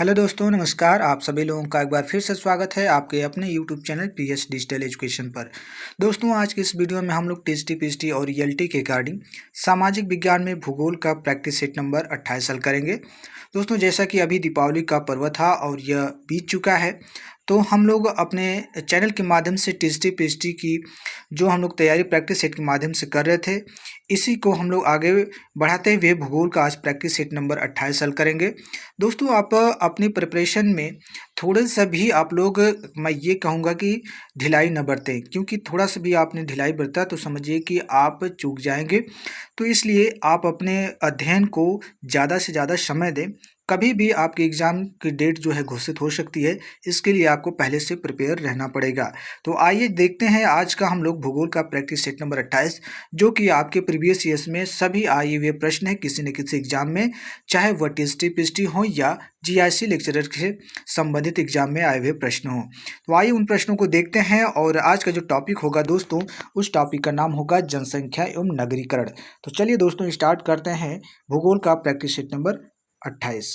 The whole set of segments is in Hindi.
हेलो दोस्तों, नमस्कार। आप सभी लोगों का एक बार फिर से स्वागत है आपके अपने YouTube channel PS digital education पर। दोस्तों, आज की इस वीडियो में हम लोग टीएसटी पीएसटी और ईएलटी के रिगार्डिंग सामाजिक विज्ञान में भूगोल का प्रैक्टिस सेट नंबर 28 हल करेंगे। दोस्तों, जैसा कि अभी दीपावली का पर्व था और यह बीत चुका है, तो हम लोग अपने चैनल के माध्यम से टीएसटी पीएसटी की जो हम लोग तैयारी प्रैक्टिस सेट के माध्यम से कर रहे थे, इसी को हम लोग आगे बढ़ाते हुए भूगोल का आज प्रैक्टिस सेट नंबर 28 हल करेंगे। दोस्तों, आप अपनी प्रिपरेशन में थोड़ा सा भी आप लोग, मैं ये कहूँगा कि ढिलाई न बरतें, क्योंकि थोड़ा सा भी आपने ढिलाई बरता तो समझिए कि आप चूक जाएंगे। तो इसलिए आप अपने अध्ययन को ज़्यादा से ज़्यादा समय दें। कभी भी आपके एग्ज़ाम की डेट जो है घोषित हो सकती है, इसके लिए आपको पहले से प्रिपेयर रहना पड़ेगा। तो आइए देखते हैं आज का हम लोग भूगोल का प्रैक्टिस सेट नंबर 28, जो कि आपके प्रीवियस ईयर्स में सभी आए हुए प्रश्न है किसी न किसी एग्जाम में, चाहे वह टीएसटी पीएसटी हो या जीआईसी लेक्चरर से संबंधित एग्जाम में आए हुए प्रश्न हो। तो आइए उन प्रश्नों को देखते हैं। और आज का जो टॉपिक होगा दोस्तों, उस टॉपिक का नाम होगा जनसंख्या एवं नगरीकरण। तो चलिए दोस्तों, स्टार्ट करते हैं भूगोल का प्रैक्टिस सेट नंबर 28।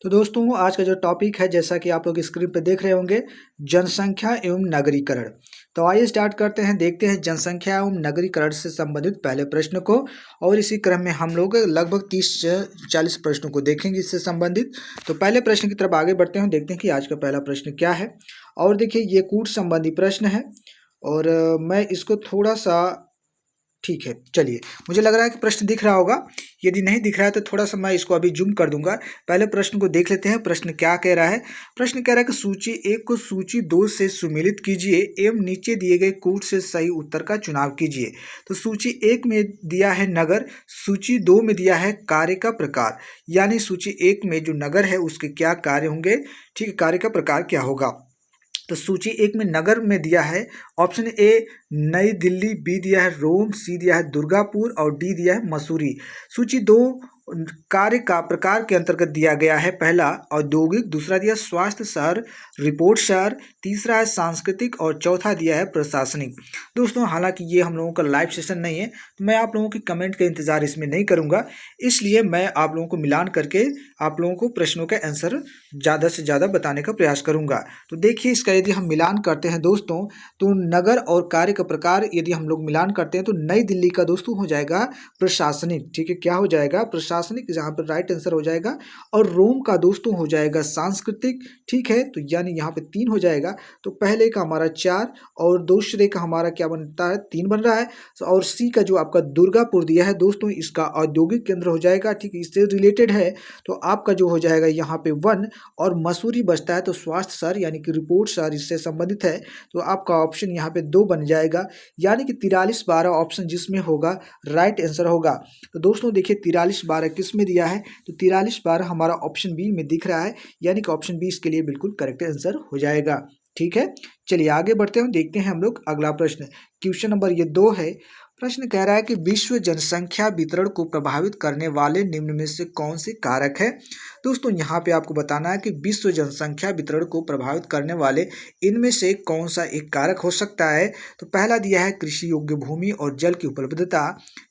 तो दोस्तों, आज का जो टॉपिक है, जैसा कि आप लोग स्क्रीन पर देख रहे होंगे, जनसंख्या एवं नगरीकरण। तो आइए स्टार्ट करते हैं, देखते हैं जनसंख्या एवं नगरीकरण से संबंधित पहले प्रश्न को, और इसी क्रम में हम लोग लगभग 30 से 40 प्रश्नों को देखेंगे इससे संबंधित। तो पहले प्रश्न की तरफ आगे बढ़ते हैं, देखते हैं कि आज का पहला प्रश्न क्या है। और देखिए, ये कूट संबंधी प्रश्न है, और मैं इसको थोड़ा सा, ठीक है, चलिए, मुझे लग रहा है कि प्रश्न दिख रहा होगा। यदि नहीं दिख रहा है तो थोड़ा सा मैं इसको अभी जूम कर दूंगा। पहले प्रश्न को देख लेते हैं। प्रश्न क्या कह रहा है? प्रश्न कह रहा है कि सूची 1 को सूची 2 से सुमेलित कीजिए एवं नीचे दिए गए कूट से सही उत्तर का चुनाव कीजिए। तो सूची 1 में दिया है नगर, सूची 2 में दिया है कार्य का प्रकार। यानी सूची 1 में जो नगर है उसके क्या कार्य होंगे, ठीक है, कार्य का प्रकार क्या होगा। तो सूची 1 में नगर में दिया है ऑप्शन ए नई दिल्ली, बी दिया है रोम, सी दिया है दुर्गापुर और डी दिया है मसूरी। सूची 2 कार्य का प्रकार के अंतर्गत दिया गया है, पहला औद्योगिक, दूसरा दिया स्वास्थ्य शहर, रिपोर्ट शहर, तीसरा है सांस्कृतिक और चौथा दिया है प्रशासनिक। दोस्तों, हालांकि ये हम लोगों का लाइव सेशन नहीं है, तो मैं आप लोगों की कमेंट का इंतजार इसमें नहीं करूंगा, इसलिए मैं आप लोगों को मिलान करके आप लोगों को प्रश्नों का आंसर ज़्यादा से ज़्यादा बताने का प्रयास करूंगा। तो देखिए, इसका यदि हम मिलान करते हैं दोस्तों, तो नगर और कार्य का प्रकार यदि हम लोग मिलान करते हैं तो नई दिल्ली का दोस्तों हो जाएगा प्रशासनिक, ठीक है, क्या हो जाएगा प्रशासनिक, जहाँ पर राइट आंसर हो जाएगा। और रोम का दोस्तों हो जाएगा सांस्कृतिक, ठीक है, तो यानी यहाँ पे 3 हो जाएगा। तो पहले का हमारा 4 और दूसरे का हमारा क्या बनता है, 3 बन रहा है। और सी का जो आपका दुर्गापुर दिया है दोस्तों, इसका औद्योगिक केंद्र हो जाएगा, ठीक है, इससे रिलेटेड है। तो आपका जो हो जाएगा यहाँ पे 1, और मसूरी बचता है तो स्वास्थ्य शहर यानी कि रिपोर्ट शहर इससे संबंधित है। तो आपका ऑप्शन यहाँ पे 2 बन जाएगा, यानी कि 43-12 ऑप्शन जिसमें होगा राइट आंसर होगा। तो दोस्तों देखिए, 43-12 किस में दिया है, तो 43-12 हमारा ऑप्शन बी में दिख रहा है, यानी कि ऑप्शन बी इसके लिए बिल्कुल करेक्ट आंसर हो जाएगा। ठीक है, चलिए आगे बढ़ते हैं, देखते हैं हम लोग अगला प्रश्न। क्वेश्चन नंबर ये 2 है। प्रश्न कह रहा है कि विश्व जनसंख्या वितरण को प्रभावित करने वाले निम्न में से कौन से कारक है। दोस्तों, यहाँ पे आपको बताना है कि विश्व जनसंख्या वितरण को प्रभावित करने वाले इनमें से कौन सा एक कारक हो सकता है। तो पहला दिया है कृषि योग्य भूमि और जल की उपलब्धता,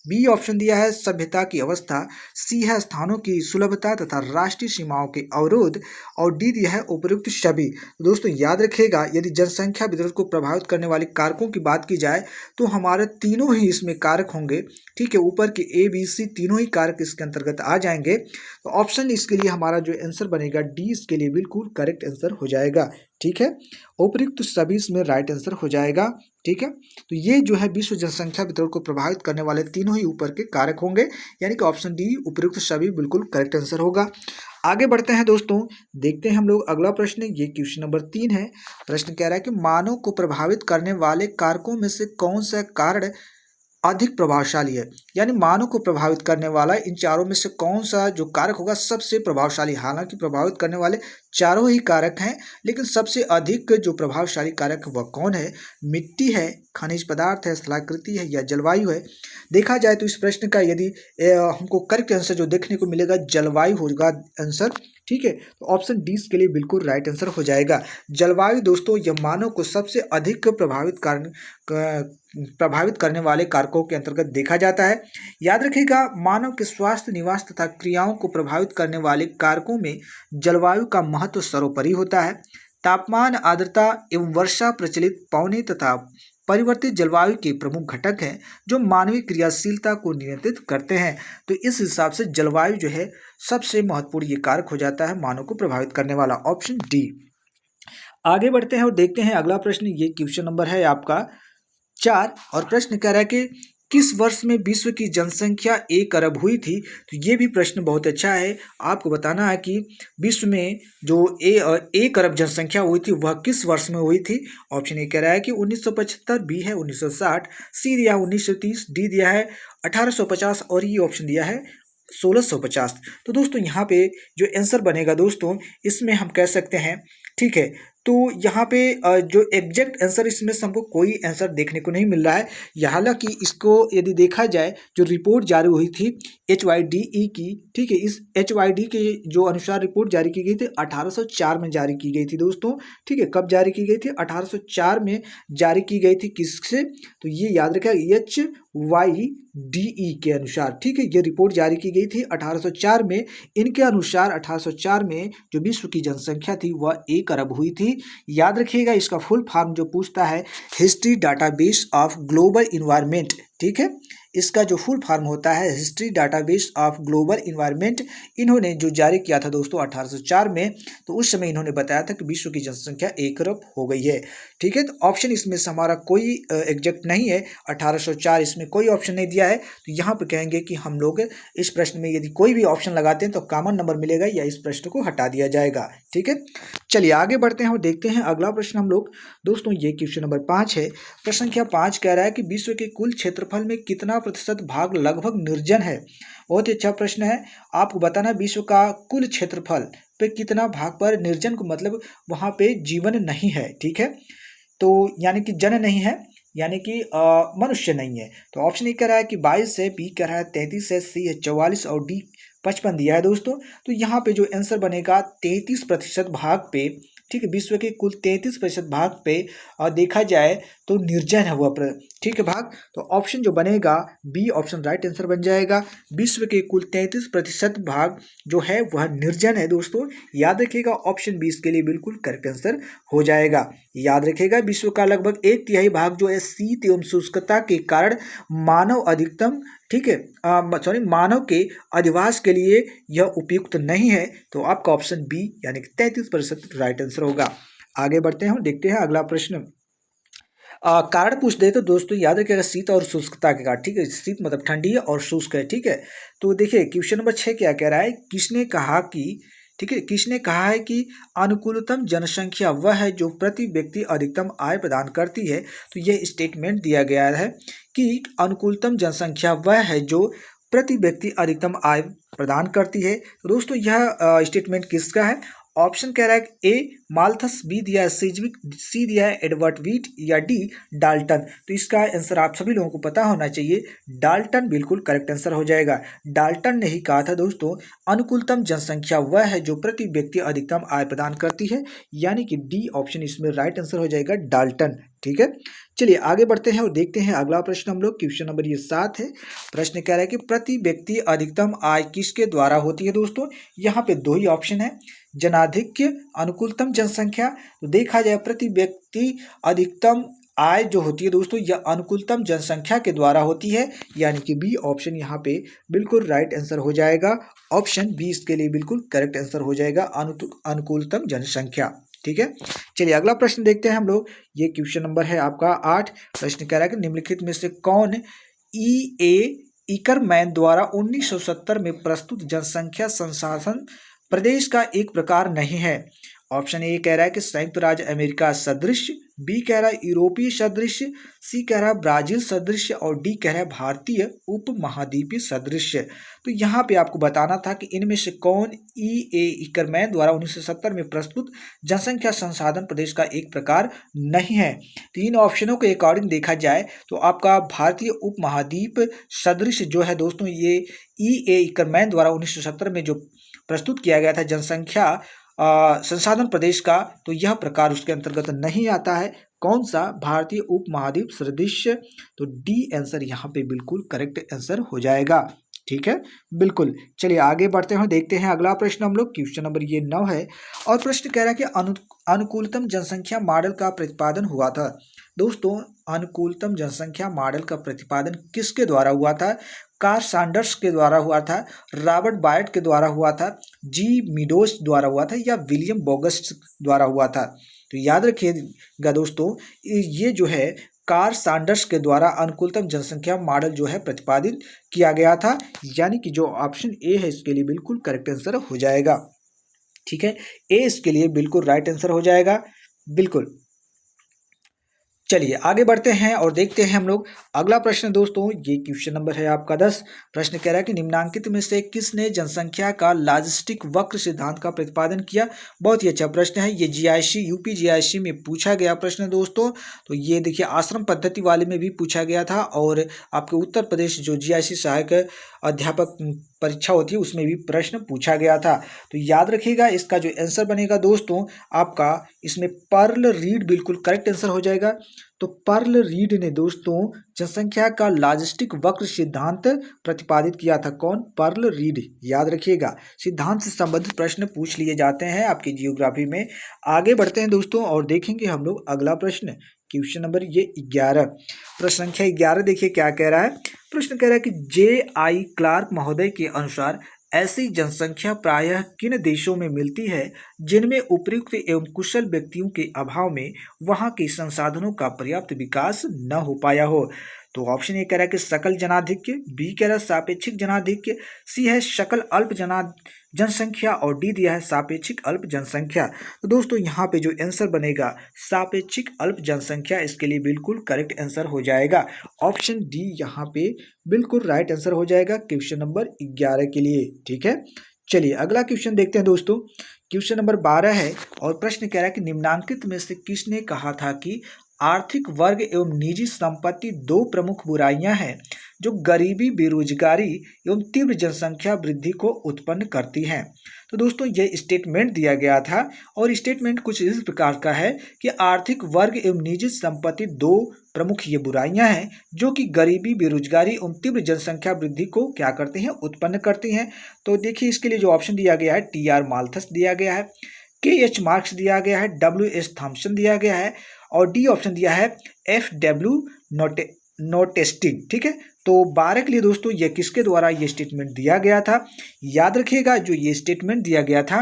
बी ऑप्शन दिया है सभ्यता की अवस्था, सी है स्थानों की सुलभता तथा राष्ट्रीय सीमाओं के अवरोध, और डी दिया है उपयुक्त सभी। दोस्तों याद रखिएगा, यदि जनसंख्या वितरण को प्रभावित करने वाले कारकों की बात की जाए तो हमारे तीनों ही इसमें कारक होंगे, ठीक है, ऊपर के ए बी सी तीनों ही कारक इसके अंतर्गत आ जाएंगे। तो ऑप्शन इसके लिए हमारा जो आंसर बनेगा डी इसके लिए बिल्कुल करेक्ट आंसर हो जाएगा। ठीक है, उपयुक्त सभी इसमें राइट आंसर हो जाएगा। ठीक है, तो ये जो है विश्व जनसंख्या वितरण को प्रभावित करने वाले तीनों ही ऊपर के कारक होंगे, यानी कि ऑप्शन डी उपयुक्त सभी बिल्कुल करेक्ट आंसर होगा। आगे बढ़ते हैं दोस्तों, देखते हैं हम लोग अगला प्रश्न। ये क्वेश्चन नंबर 3 है। प्रश्न कह रहा है कि मानव को प्रभावित करने वाले कारकों में से कौन सा कारण अधिक प्रभावशाली है। यानी मानव को प्रभावित करने वाला इन चारों में से कौन सा जो कारक होगा सबसे प्रभावशाली। हालांकि प्रभावित करने वाले चारों ही कारक हैं, लेकिन सबसे अधिक जो प्रभावशाली कारक है वह कौन है? मिट्टी है, खनिज पदार्थ है, स्थलाकृति है या जलवायु है? देखा जाए तो इस प्रश्न का यदि हमको करेक्ट आंसर जो देखने को मिलेगा जलवायु होगा आंसर। ठीक है, तो ऑप्शन डी के लिए बिल्कुल राइट आंसर हो जाएगा। जलवायु दोस्तों यह मानव को सबसे अधिक प्रभावित करने वाले कारकों के अंतर्गत देखा जाता है। याद रखिएगा, मानव के स्वास्थ्य, निवास तथा क्रियाओं को प्रभावित करने वाले कारकों में जलवायु का महत्व सर्वोपरि होता है। तापमान, आर्द्रता एवं वर्षा प्रचलित पौने तथा परिवर्तित जलवायु के प्रमुख घटक हैं जो मानवीय क्रियाशीलता को नियंत्रित करते हैं। तो इस हिसाब से जलवायु जो है सबसे महत्वपूर्ण ये कारक हो जाता है मानव को प्रभावित करने वाला, ऑप्शन डी। आगे बढ़ते हैं और देखते हैं अगला प्रश्न। ये क्वेश्चन नंबर है आपका 4 और प्रश्न कह रहा है कि किस वर्ष में विश्व की जनसंख्या 1 अरब हुई थी? तो ये भी प्रश्न बहुत अच्छा है। आपको बताना है कि विश्व में जो 1 अरब जनसंख्या हुई थी वह किस वर्ष में हुई थी? ऑप्शन ए कह रहा है कि 1975, बी है 1960, सी दिया है 1930, डी दिया है 1850 और ये ऑप्शन दिया है 1650। तो दोस्तों यहाँ पे जो आंसर बनेगा दोस्तों, इसमें हम कह सकते हैं, ठीक है, तो यहाँ पे जो एग्जैक्ट आंसर इसमें से हमको कोई आंसर देखने को नहीं मिल रहा है। हालांकि इसको यदि देखा जाए, जो रिपोर्ट जारी हुई थी HYDE की, ठीक है, इस HYD के जो अनुसार रिपोर्ट जारी की गई थी 1804 में जारी की गई थी दोस्तों। ठीक है, कब जारी की गई थी? 1804 में जारी की गई थी। किससे? तो ये याद रखा, HYDE के अनुसार। ठीक है, ये रिपोर्ट जारी की गई थी 1804 में। इनके अनुसार 1804 में जो विश्व की जनसंख्या थी वह 1 अरब हुई थी। याद रखिएगा, इसका फुल फॉर्म जो पूछता है history database of global environment. ठीक है, इसका जो फुल फॉर्म होता है history database of global environment, इन्होंने जो जारी किया था दोस्तों 1804 में, तो उस समय इन्होंने बताया था कि विश्व की जनसंख्या 1 अरब हो गई है। ठीक है, तो ऑप्शन इसमें से हमारा कोई एग्जैक्ट नहीं है। 1804 इसमें कोई ऑप्शन नहीं दिया है, तो यहाँ पे कहेंगे कि हम लोग इस प्रश्न में यदि कोई भी ऑप्शन लगाते हैं तो कॉमन नंबर मिलेगा या इस प्रश्न को हटा दिया जाएगा। ठीक है, चलिए आगे बढ़ते हैं और देखते हैं अगला प्रश्न हम लोग। दोस्तों ये क्वेश्चन नंबर 5 है। प्रश्न संख्या 5 कह रहा है कि विश्व के कुल क्षेत्रफल में कितना प्रतिशत भाग लगभग निर्जन है? बहुत ही अच्छा प्रश्न है। आपको बताना विश्व का कुल क्षेत्रफल पे कितना भाग पर निर्जन को मतलब वहाँ पे जीवन नहीं है। ठीक है, तो यानी कि जन नहीं है, यानी कि मनुष्य नहीं है। तो ऑप्शन ए कह रहा है कि 22 है, बी कह रहा है 33 है, सी है 44 और डी 55 दिया है दोस्तों। तो यहाँ पे जो आंसर बनेगा 33% भाग पे, ठीक है, विश्व के कुल 33% भाग पे देखा जाए तो निर्जन है वह ठीक है भाग। तो ऑप्शन जो बनेगा बी ऑप्शन राइट आंसर बन जाएगा। विश्व के कुल 33% भाग जो है वह निर्जन है दोस्तों। याद रखिएगा, ऑप्शन 20 के लिए बिल्कुल करेक्ट आंसर हो जाएगा। याद रखिएगा, विश्व का लगभग 1/3 भाग जो है शीत एवं शुष्कता के कारण मानव अधिकतम, ठीक है, सॉरी, मानव के अधिवास के लिए यह उपयुक्त नहीं है। तो आपका ऑप्शन बी यानी कि 33% राइट आंसर होगा। आगे बढ़ते हैं और देखते हैं अगला प्रश्न। कारण पूछ दे तो दोस्तों याद रखिएगा शीत और शुष्कता के कारण। ठीक है, शीत मतलब ठंडी है और शुष्क है। ठीक है, तो देखिए क्वेश्चन नंबर 6 क्या कह रहा है, किसने कहा कि, ठीक है, किसने कहा है कि अनुकूलतम जनसंख्या वह है जो प्रति व्यक्ति अधिकतम आय प्रदान करती है? तो यह स्टेटमेंट दिया गया है कि अनुकूलतम जनसंख्या वह है जो प्रति व्यक्ति अधिकतम आय प्रदान करती है। तो दोस्तों यह स्टेटमेंट किसका है? ऑप्शन कह रहा है ए माल्थस, बी दिया है सिज्विक, सी दिया है एडवर्ड वीट या डी डाल्टन। तो इसका आंसर आप सभी लोगों को पता होना चाहिए, डाल्टन बिल्कुल करेक्ट आंसर हो जाएगा। डाल्टन ने ही कहा था दोस्तों अनुकूलतम जनसंख्या वह है जो प्रति व्यक्ति अधिकतम आय प्रदान करती है, यानी कि डी ऑप्शन इसमें राइट आंसर हो जाएगा, डाल्टन। ठीक है, चलिए आगे बढ़ते हैं और देखते हैं अगला प्रश्न हम लोग। क्वेश्चन नंबर ये 7 है। प्रश्न कह रहा है कि प्रति व्यक्ति अधिकतम आय किसके द्वारा होती है? दोस्तों यहाँ पे 2 ही ऑप्शन है, जनाधिक्य, अनुकूलतम जनसंख्या। तो देखा जाए प्रति व्यक्ति अधिकतम आय जो होती है दोस्तों यह अनुकूलतम जनसंख्या के द्वारा होती है, यानी कि बी ऑप्शन यहाँ पे बिल्कुल राइट आंसर हो जाएगा। ऑप्शन बी इसके लिए बिल्कुल करेक्ट आंसर हो जाएगा, अनुकूलतम जनसंख्या। ठीक है, चलिए अगला प्रश्न देखते हैं हम लोग। ये क्वेश्चन नंबर है आपका 8। प्रश्न कह रहा है कि निम्नलिखित में से कौन E.A. इकरमैन द्वारा 1970 में प्रस्तुत जनसंख्या संसाधन प्रदेश का एक प्रकार नहीं है? ऑप्शन ए कह रहा है कि संयुक्त राज्य अमेरिका सदृश, बी कह रहा है यूरोपीय सदृश, सी कह रहा है ब्राजील सदृश और डी कह रहा है भारतीय उपमहाद्वीपीय सदृश। तो यहाँ पे आपको बताना था कि इनमें से कौन E.A. इकरमैन द्वारा 1970 में प्रस्तुत जनसंख्या संसाधन प्रदेश का एक प्रकार नहीं है। तो इन ऑप्शनों के अकॉर्डिंग देखा जाए तो आपका भारतीय उपमहाद्वीप सदृश जो है दोस्तों, ये E.A. इकरमैन द्वारा 1970 में जो प्रस्तुत किया गया था जनसंख्या संसाधन प्रदेश का, तो यह प्रकार उसके अंतर्गत नहीं आता है। कौन सा? भारतीय उपमहाद्वीप सदृश। तो डी आंसर यहाँ पे बिल्कुल करेक्ट आंसर हो जाएगा। ठीक है, बिल्कुल। चलिए आगे बढ़ते हैं, देखते हैं अगला प्रश्न हम लोग। क्वेश्चन नंबर ये 9 है और प्रश्न कह रहा है कि अनुकूलतम जनसंख्या मॉडल का प्रतिपादन हुआ था। दोस्तों, अनुकूलतम जनसंख्या मॉडल का प्रतिपादन किसके द्वारा हुआ था? कार्ल सैंडर्स के द्वारा हुआ था, रॉबर्ट बायट के द्वारा हुआ था, जी मीडोज द्वारा हुआ था या विलियम बोगस द्वारा हुआ था? तो याद रखिएगा दोस्तों, ये जो है कार्ल सैंडर्स के द्वारा अनुकूलतम जनसंख्या मॉडल जो है प्रतिपादित किया गया था, यानी कि जो ऑप्शन ए है इसके लिए बिल्कुल करेक्ट आंसर हो जाएगा। ठीक है, ए इसके लिए बिल्कुल राइट आंसर हो जाएगा, बिल्कुल। चलिए आगे बढ़ते हैं और देखते हैं हम लोग अगला प्रश्न। दोस्तों, ये क्वेश्चन नंबर है आपका 10। प्रश्न कह रहा है कि निम्नांकित में से किसने जनसंख्या का लॉजिस्टिक वक्र सिद्धांत का प्रतिपादन किया? बहुत ही अच्छा प्रश्न है ये, जीआईसी यूपी जीआईसी में पूछा गया प्रश्न है दोस्तों। तो ये देखिए आश्रम पद्धति वाले में भी पूछा गया था और आपके उत्तर प्रदेश जो जीआईसी सहायक अध्यापक परीक्षा होती है उसमें भी प्रश्न पूछा गया था। तो याद रखिएगा इसका जो आंसर बनेगा दोस्तों आपका, इसमें पर्ल रीड बिल्कुल करेक्ट आंसर हो जाएगा। तो पर्ल रीड ने दोस्तों जनसंख्या का लॉजिस्टिक वक्र सिद्धांत प्रतिपादित किया था। कौन? Pearl Reed. याद रखिएगा सिद्धांत से संबंधित प्रश्न पूछ लिए जाते हैं आपकी जियोग्राफी में। आगे बढ़ते हैं दोस्तों और देखेंगे हम लोग अगला प्रश्न। क्वेश्चन नंबर ये 11, प्रश्न संख्या 11 देखिए क्या कह रहा है। प्रश्न कह रहा है कि J.I. क्लार्क महोदय के अनुसार ऐसी जनसंख्या प्रायः किन देशों में मिलती है जिनमें उपयुक्त एवं कुशल व्यक्तियों के अभाव में वहां के संसाधनों का पर्याप्त विकास न हो पाया हो? तो ऑप्शन ए कह रहा है कि सकल जनाधिक्य, बी कह रहा है सापेक्षिक जनाधिक्य, सी है सकल अल्प जनसंख्या और डी दिया है सापेक्षिक अल्प जनसंख्या। तो दोस्तों यहाँ पे जो आंसर बनेगा सापेक्षिक अल्प जनसंख्या, इसके लिए बिल्कुल करेक्ट आंसर हो जाएगा। ऑप्शन डी यहाँ पे बिल्कुल राइट आंसर हो जाएगा क्वेश्चन नंबर 11 के लिए। ठीक है, चलिए अगला क्वेश्चन देखते हैं दोस्तों। क्वेश्चन नंबर 12 है और प्रश्न कह रहा है कि निम्नांकित में से किसने कहा था कि आर्थिक वर्ग एवं निजी संपत्ति दो प्रमुख बुराइयां हैं जो गरीबी, बेरोजगारी एवं तीव्र जनसंख्या वृद्धि को उत्पन्न करती हैं? तो दोस्तों ये स्टेटमेंट दिया गया था और स्टेटमेंट कुछ इस प्रकार का है कि आर्थिक वर्ग एवं निजी संपत्ति दो प्रमुख ये बुराइयां हैं जो कि गरीबी, बेरोजगारी एवं तीव्र जनसंख्या वृद्धि को क्या करते हैं? उत्पन्न करती हैं। तो देखिए इसके लिए जो ऑप्शन दिया गया है T.R. माल्थस दिया गया है, K.H. मार्क्स दिया गया है, W.S. थॉम्सन दिया गया है और डी ऑप्शन दिया है F.W. नोटेस्टिंग। ठीक है, तो 12 के लिए दोस्तों ये किसके द्वारा ये स्टेटमेंट दिया गया था? याद रखिएगा जो ये स्टेटमेंट दिया गया था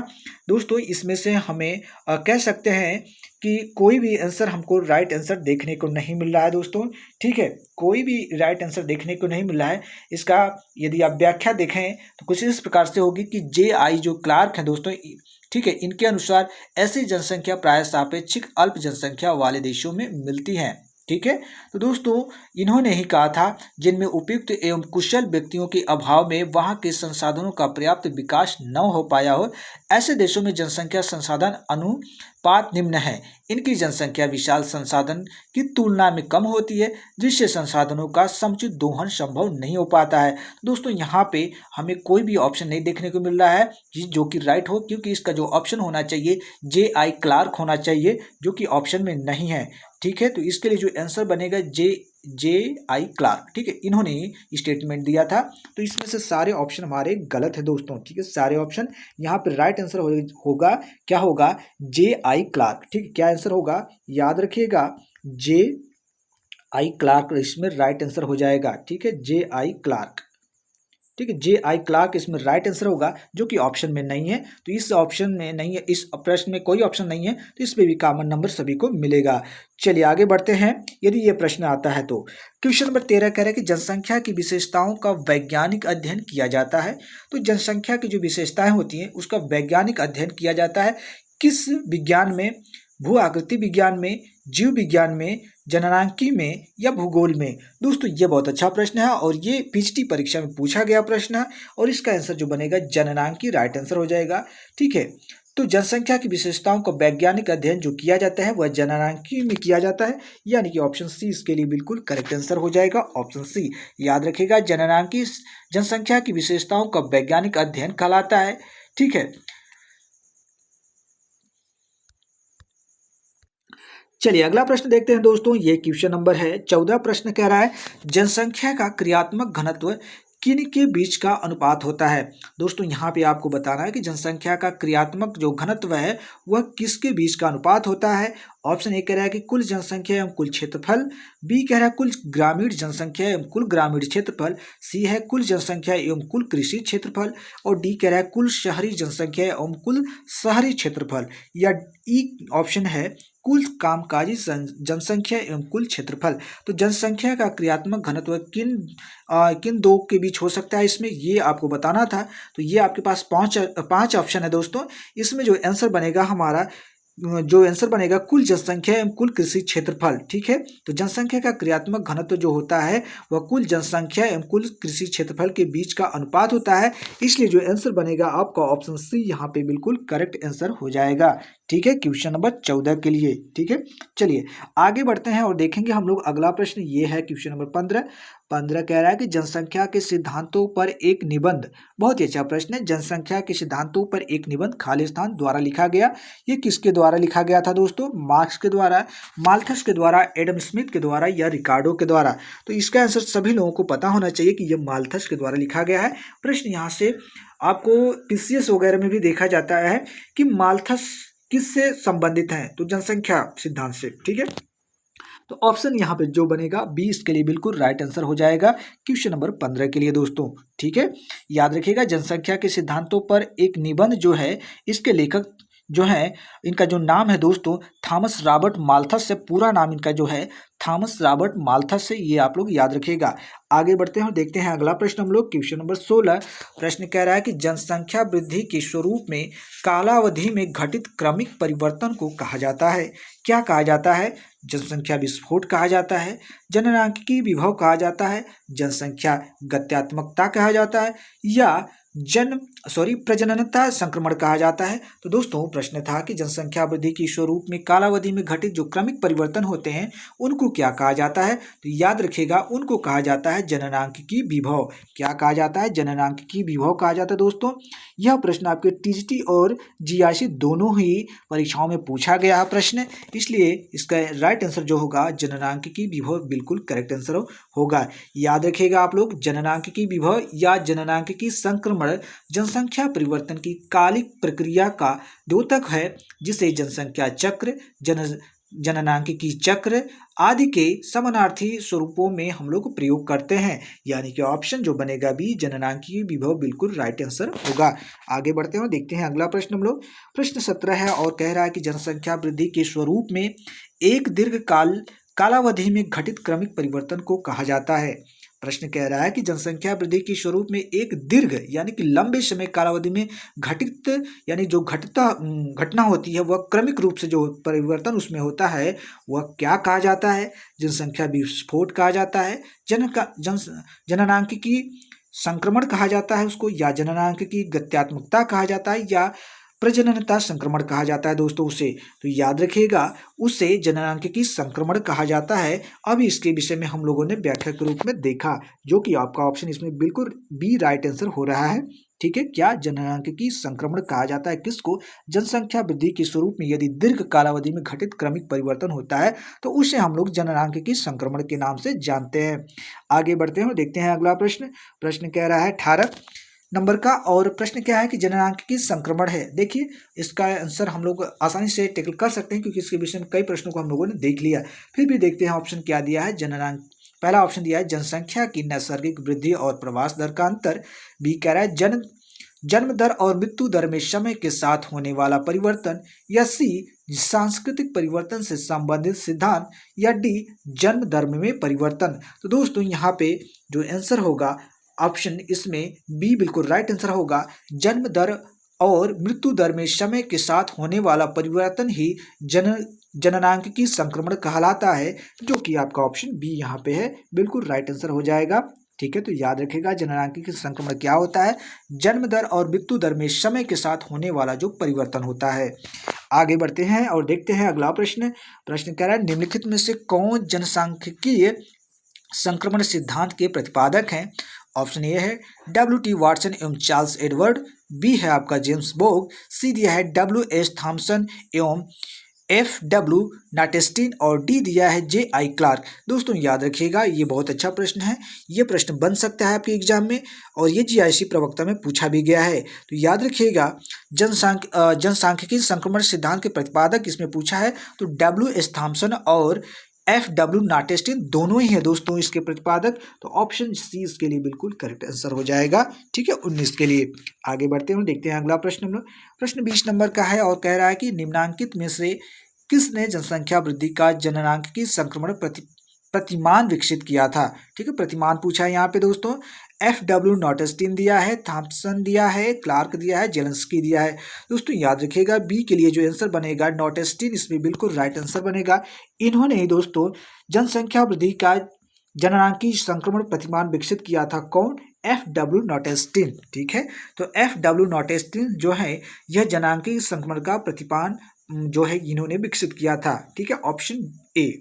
दोस्तों, इसमें से हमें कह सकते हैं कि कोई भी आंसर हमको राइट आंसर देखने को नहीं मिल रहा है दोस्तों। ठीक है, कोई भी राइट आंसर देखने को नहीं मिल रहा है। इसका यदि आप व्याख्या देखें तो कुछ इस प्रकार से होगी कि J.I. जो क्लार्क हैं दोस्तों, ठीक है, इनके अनुसार ऐसी जनसंख्या प्राय सापेक्षिक अल्प जनसंख्या वाले देशों में मिलती हैं। ठीक है, तो दोस्तों इन्होंने ही कहा था जिनमें उपयुक्त एवं कुशल व्यक्तियों के अभाव में वहां के संसाधनों का पर्याप्त विकास न हो पाया हो, ऐसे देशों में जनसंख्या संसाधन अनुपात निम्न है। इनकी जनसंख्या विशाल संसाधन की तुलना में कम होती है जिससे संसाधनों का समुचित दोहन संभव नहीं हो पाता है। दोस्तों यहाँ पे हमें कोई भी ऑप्शन नहीं देखने को मिल रहा है जो कि राइट हो, क्योंकि इसका जो ऑप्शन होना चाहिए J.I. क्लार्क होना चाहिए जो कि ऑप्शन में नहीं है। ठीक है, तो इसके लिए जो आंसर बनेगा J.I. क्लार्क। ठीक है, इन्होंने स्टेटमेंट दिया था। तो इसमें से सारे ऑप्शन हमारे गलत है दोस्तों। ठीक है, सारे ऑप्शन यहाँ पे राइट आंसर होगा क्या होगा? J.I. क्लार्क। ठीक है, क्या आंसर होगा? याद रखिएगा J.I. क्लार्क इसमें राइट आंसर हो जाएगा। ठीक है, J.I. क्लार्क। ठीक है, J.I. क्लार्क इसमें राइट आंसर होगा जो कि ऑप्शन में नहीं है। तो इस ऑप्शन में नहीं है, इस प्रश्न में कोई ऑप्शन नहीं है, तो इस पे भी कॉमन नंबर सभी को मिलेगा। चलिए आगे बढ़ते हैं यदि ये प्रश्न आता है तो। क्वेश्चन नंबर 13 कह रहा है कि जनसंख्या की विशेषताओं का वैज्ञानिक अध्ययन किया जाता है। तो जनसंख्या की जो विशेषताएं होती हैं उसका वैज्ञानिक अध्ययन किया जाता है किस विज्ञान में, भू आकृति विज्ञान में, जीव विज्ञान में, जननांकी में या भूगोल में? दोस्तों ये बहुत अच्छा प्रश्न है और ये पीएचडी परीक्षा में पूछा गया प्रश्न है और इसका आंसर जो बनेगा जननांकी राइट आंसर हो जाएगा। ठीक है, तो जनसंख्या की विशेषताओं का वैज्ञानिक अध्ययन जो किया जाता है वह जननांकी में किया जाता है, यानी कि ऑप्शन सी इसके लिए बिल्कुल करेक्ट आंसर हो जाएगा, ऑप्शन सी। याद रखिएगा, जननांकी जनसंख्या की विशेषताओं का वैज्ञानिक अध्ययन कहलाता है। ठीक है, चलिए अगला प्रश्न देखते हैं दोस्तों। ये क्वेश्चन नंबर है 14। प्रश्न कह रहा है जनसंख्या का क्रियात्मक घनत्व किन के बीच का अनुपात होता है? दोस्तों यहाँ पे आपको बताना है कि जनसंख्या का क्रियात्मक जो घनत्व है वह किसके बीच का अनुपात होता है। ऑप्शन ए कह रहा है कि कुल जनसंख्या एवं कुल क्षेत्रफल, बी कह रहा है कुल ग्रामीण जनसंख्या एवं कुल ग्रामीण क्षेत्रफल, सी है कुल जनसंख्या एवं कुल कृषि क्षेत्रफल, और डी कह रहा है कुल शहरी जनसंख्या एवं कुल शहरी क्षेत्रफल, या ई ऑप्शन है कुल कामकाजी जनसंख्या एवं कुल क्षेत्रफल। तो जनसंख्या का क्रियात्मक घनत्व किन दो के बीच हो सकता है इसमें, ये आपको बताना था। तो ये आपके पास पांच ऑप्शन है दोस्तों। इसमें जो आंसर बनेगा हमारा, जो आंसर बनेगा कुल जनसंख्या एवं कुल कृषि क्षेत्रफल। ठीक है, तो जनसंख्या का क्रियात्मक घनत्व जो होता है वह कुल जनसंख्या एवं कुल कृषि क्षेत्रफल के बीच का अनुपात होता है, इसलिए जो आंसर बनेगा आपका ऑप्शन सी यहाँ पे बिल्कुल करेक्ट आंसर हो जाएगा। ठीक है, क्वेश्चन नंबर 14 के लिए। ठीक है, चलिए आगे बढ़ते हैं और देखेंगे हम लोग अगला प्रश्न। ये है क्वेश्चन नंबर 15। 15 कह रहा है कि जनसंख्या के सिद्धांतों पर एक निबंध। बहुत ही अच्छा प्रश्न है। जनसंख्या के सिद्धांतों पर एक निबंध खालिस्तान द्वारा लिखा गया। ये किसके द्वारा लिखा गया था दोस्तों? मार्क्स के द्वारा, माल्थस के द्वारा, एडम स्मिथ के द्वारा या रिकार्डो के द्वारा? तो इसका आंसर सभी लोगों को पता होना चाहिए कि यह माल्थस के द्वारा लिखा गया है। प्रश्न यहाँ से आपको पीसीएस वगैरह में भी देखा जाता है कि माल्थस किससे संबंधित हैं? तो जनसंख्या सिद्धांत से। ठीक है, तो ऑप्शन यहाँ पे जो बनेगा बी इसके लिए बिल्कुल राइट आंसर हो जाएगा क्वेश्चन नंबर 15 के लिए दोस्तों। ठीक है, याद रखिएगा जनसंख्या के सिद्धांतों पर एक निबंध जो है, इसके लेखक जो है, इनका जो नाम है दोस्तों थॉमस रॉबर्ट माल्थस से, पूरा नाम इनका जो है थॉमस रॉबर्ट माल्थस से, ये आप लोग याद रखिएगा। आगे बढ़ते हैं और देखते हैं अगला प्रश्न हम लोग क्वेश्चन नंबर 16। प्रश्न कह रहा है कि जनसंख्या वृद्धि के स्वरूप में कालावधि में घटित क्रमिक परिवर्तन को कहा जाता है। क्या कहा जाता है? जनसंख्या विस्फोट कहा जाता है, जननांकिकी विभव कहा जाता है, जनसंख्या गत्यात्मकता कहा जाता है, या प्रजननता संक्रमण कहा जाता है। तो दोस्तों प्रश्न था कि जनसंख्या वृद्धि के स्वरूप में कालावधि में घटित जो क्रमिक परिवर्तन होते हैं उनको क्या कहा जाता है? तो याद रखिएगा उनको कहा जाता है जननांकिकी विभव। क्या कहा जाता है? जननांकिकी विभव कहा जाता है दोस्तों। यह प्रश्न आपके टीजीटी और जीआईसी दोनों ही परीक्षाओं में पूछा गया है प्रश्न, इसलिए इसका राइट आंसर जो होगा जननांकिकी विभव बिल्कुल करेक्ट आंसर होगा। याद रखिएगा आप लोग, जननांकिकी विभव या जननांकिकी संक्रमण जनसंख्या परिवर्तन की कालिक प्रक्रिया का द्योतक है, जिसे जनसंख्या चक्र, जननांकिकी चक्र आदि के समानार्थी स्वरूपों में हम लोग प्रयोग करते हैं। यानी कि ऑप्शन जो बनेगा बी जननांकिकी विभव बिल्कुल राइट आंसर होगा। आगे बढ़ते हैं, देखते हैं अगला प्रश्न हम लोग। प्रश्न 17 है और कह रहा है कि जनसंख्या वृद्धि के स्वरूप में एक दीर्घ कालावधि में घटित क्रमिक परिवर्तन को कहा जाता है। प्रश्न कह रहा है कि जनसंख्या वृद्धि के स्वरूप में एक दीर्घ यानी कि लंबे समय कालावधि में घटित यानी जो घटना होती है वह क्रमिक रूप से जो परिवर्तन उसमें होता है वह क्या कहा जाता है? जनसंख्या विस्फोट कहा जाता है, जननांकिकी संक्रमण कहा जाता है उसको, या जननांकिकी गत्यात्मकता कहा जाता है, या प्रजननता संक्रमण कहा जाता है दोस्तों उसे। तो याद रखिएगा उसे जननांकिकी संक्रमण कहा जाता है। अभी इसके विषय में हम लोगों ने व्याख्या के रूप में देखा, जो कि आपका ऑप्शन इसमें बिल्कुल बी राइट आंसर हो रहा है। ठीक है, क्या जननांकिकी संक्रमण कहा जाता है किसको? जनसंख्या वृद्धि के स्वरूप में यदि दीर्घ कालावधि में घटित क्रमिक परिवर्तन होता है तो उसे हम लोग जननांकिकी संक्रमण के नाम से जानते हैं। आगे बढ़ते हैं, देखते हैं अगला प्रश्न। प्रश्न कह रहा है 18 नंबर का, और प्रश्न क्या है कि जननांकिकी संक्रमण है। देखिए इसका आंसर हम लोग आसानी से टेकल कर सकते हैं क्योंकि इसके विषय में कई प्रश्नों को हम लोगों ने देख लिया। फिर भी देखते हैं ऑप्शन क्या दिया है। पहला ऑप्शन दिया है जनसंख्या की नैसर्गिक वृद्धि और प्रवास दर का अंतर। बी कह रहा है जन्म दर और मृत्यु दर में समय के साथ होने वाला परिवर्तन, या सी सांस्कृतिक परिवर्तन से संबंधित सिद्धांत, या डी जन्म दर में परिवर्तन। तो दोस्तों यहाँ पे जो आंसर होगा ऑप्शन इसमें बी बिल्कुल राइट आंसर होगा। जन्म दर और मृत्यु दर में समय के साथ होने वाला परिवर्तन ही जननांकिकी संक्रमण कहलाता है, जो कि आपका ऑप्शन बी यहाँ पे है, बिल्कुल राइट आंसर हो जाएगा। ठीक है, तो याद रखिएगा जननांकिकी संक्रमण क्या होता है, जन्म दर और मृत्यु दर में समय के साथ होने वाला जो परिवर्तन होता है। आगे बढ़ते हैं और देखते हैं अगला प्रश्न। प्रश्न कह रहा है निम्नलिखित में से कौन जनसांख्यिकीय संक्रमण सिद्धांत के प्रतिपादक हैं। ऑप्शन ए है W.T. वाटसन एवं चार्ल्स एडवर्ड, बी है आपका जेम्स बोग, सी दिया है W.S. थॉमसन एवं F.W. नाटेस्टिन और डी दिया है J.I. क्लार्क। दोस्तों याद रखिएगा, ये बहुत अच्छा प्रश्न है, ये प्रश्न बन सकता है आपके एग्जाम में और ये GIC प्रवक्ता में पूछा भी गया है। तो याद रखिएगा जनसांख्यिकी संक्रमण सिद्धांत के प्रतिपादक इसमें पूछा है तो W.S. थॉमसन और F.W. नाटेस्टिन दोनों ही है दोस्तों इसके प्रतिपादक। तो ऑप्शन सी इसके लिए बिल्कुल करेक्ट आंसर हो जाएगा। ठीक है, 19 के लिए। आगे बढ़ते हैं, देखते हैं अगला प्रश्न हम लोग। प्रश्न 20 नंबर का है और कह रहा है कि निम्नांकित में से किसने जनसंख्या वृद्धि का जननांकिकी संक्रमण प्रतिमान विकसित किया था। ठीक है, प्रतिमान पूछा है यहाँ पे दोस्तों। F.W. नॉटेस्टिन दिया है, थॉम्पसन दिया है, क्लार्क दिया है, जेलेंस्की दिया है। दोस्तों याद रखिएगा, बी के लिए जो आंसर बनेगा नॉटेस्टिन, इसमें बिल्कुल राइट आंसर बनेगा। इन्होंने ही दोस्तों जनसंख्या वृद्धि का जननांकिकी संक्रमण प्रतिमान विकसित किया था। कौन? F.W. नॉटेस्टिन। ठीक है, तो F.W. नॉटेस्टिन जो है यह जननांकिकी संक्रमण का प्रतिमान जो है इन्होंने विकसित किया था। ठीक है, ऑप्शन ए।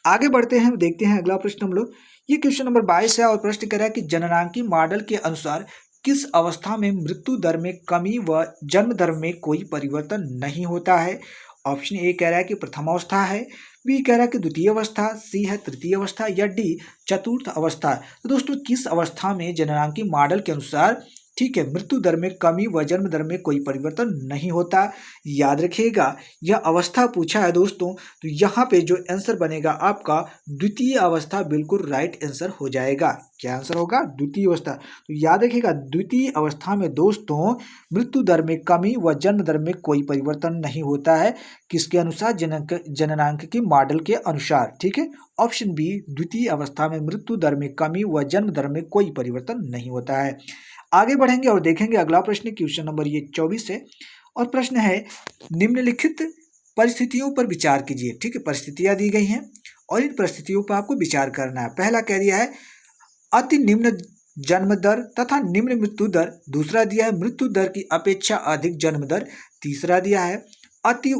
आगे बढ़ते हैं, देखते हैं अगला प्रश्न हम लोग। ये क्वेश्चन नंबर 22 है और प्रश्न कह रहा है कि जननांकी मॉडल के अनुसार किस अवस्था में मृत्यु दर में कमी व जन्म दर में कोई परिवर्तन नहीं होता है। ऑप्शन ए कह रहा है कि प्रथम अवस्था है, बी कह रहा है कि द्वितीय अवस्था, सी है तृतीय अवस्था या डी चतुर्थ अवस्था। तो दोस्तों किस अवस्था में जननांकी मॉडल के अनुसार ठीक है मृत्यु दर में कमी व जन्म दर में कोई परिवर्तन नहीं होता। याद रखिएगा, यह अवस्था पूछा है दोस्तों, तो यहाँ पे जो आंसर बनेगा आपका द्वितीय अवस्था, बिल्कुल राइट आंसर हो जाएगा। क्या आंसर होगा? द्वितीय अवस्था। तो याद रखिएगा, द्वितीय अवस्था में दोस्तों मृत्यु दर में कमी व जन्म दर में कोई परिवर्तन नहीं होता है। किसके अनुसार? जननांकिकी मॉडल के अनुसार। ठीक है, ऑप्शन बी, द्वितीय अवस्था में मृत्यु दर में कमी व जन्म दर में कोई परिवर्तन नहीं होता है। आगे बढ़ेंगे और देखेंगे अगला प्रश्न, क्वेश्चन नंबर ये 24 है और प्रश्न है निम्नलिखित परिस्थितियों पर विचार कीजिए। ठीक है, परिस्थितियां दी गई हैं और इन परिस्थितियों पर आपको विचार करना है। पहला कह दिया है अति निम्न जन्म दर तथा निम्न मृत्यु दर, दूसरा दिया है मृत्यु दर की अपेक्षा अधिक जन्म दर, तीसरा दिया है अति